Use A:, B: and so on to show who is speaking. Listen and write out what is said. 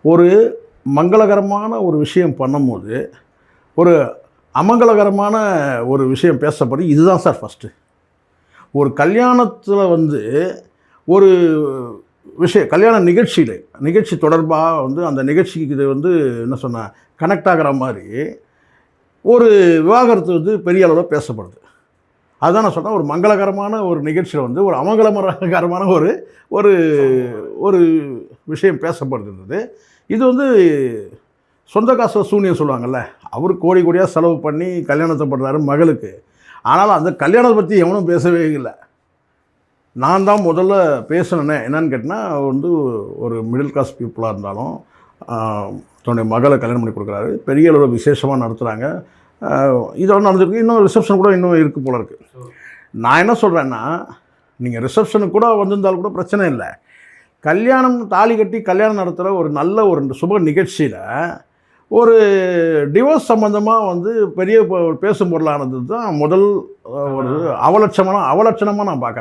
A: ஒரு மங்களகரமான ஒரு விஷயம் பண்ணும்போது, ஒரு அமங்கலகரமான ஒரு விஷயம் பேசப்படுது. இதுதான் சார் ஃபஸ்ட்டு. ஒரு கல்யாணத்தில வந்து ஒரு கல்யாண நிகழ்ச்சி தொடர்பா வந்து அந்த நிகழ்ச்சிக்கு இது வந்து என்ன சொன்னா, கனெக்ட் ஆகுற மாரி, ஒரு விவாகரத்து வந்து பெரிய அளவுல பேசப்படுது. அதுதான் நான் சொன்னேன். ஒரு மங்களகரமான ஒரு நிகழ்ச்சியில வந்து ஒரு அமங்கலகரமான ஒரு ஒரு ஒரு விஷயம் பேசப்படுகிறது. இது வந்து சொந்த காசுல சூனியம் சொல்லுவாங்கல்ல. அவரு கோடி கோடியா செலவு பண்ணி கல்யாணத்த பண்றாரு மகளுக்கு. ஆனாலும் அந்த கல்யாணத்த பத்தி எவனும் பேசவே இல்ல. நான் தான் முதல்ல பேசினேனே. என்னன்னு கேட்டீங்கன்னா, வந்து ஒரு மிடில் கிளாஸ் பீப்புளா இருந்தாலும், தன்னுடைய மகள கல்யாணம் பண்ணி குடுக்குறாரு. பெரிய அளவுல விசேஷமா நடத்துறாங்க. இதெல்லாம் நடந்திருக்கு. இன்னும் ரிசப்ஷன் கூட இன்னும் இருக்கு போல இருக்கு. நான் என்ன சொல்றேன்னா, நீங்க ரிசப்ஷனுக்கு கூட வந்திருந்தாலும் கூட பிரச்சனை இல்ல. கல்யாணம் தாலி கட்டி கல்யாணம் நடத்துகிற ஒரு நல்ல ஒரு சுப நிகழ்ச்சியில் ஒரு டிவோர்ஸ் சம்மந்தமாக வந்து பெரிய பேசும் பொருளானது தான் முதல் ஒரு அவலட்சணமாக நான் பார்க்குறேன்.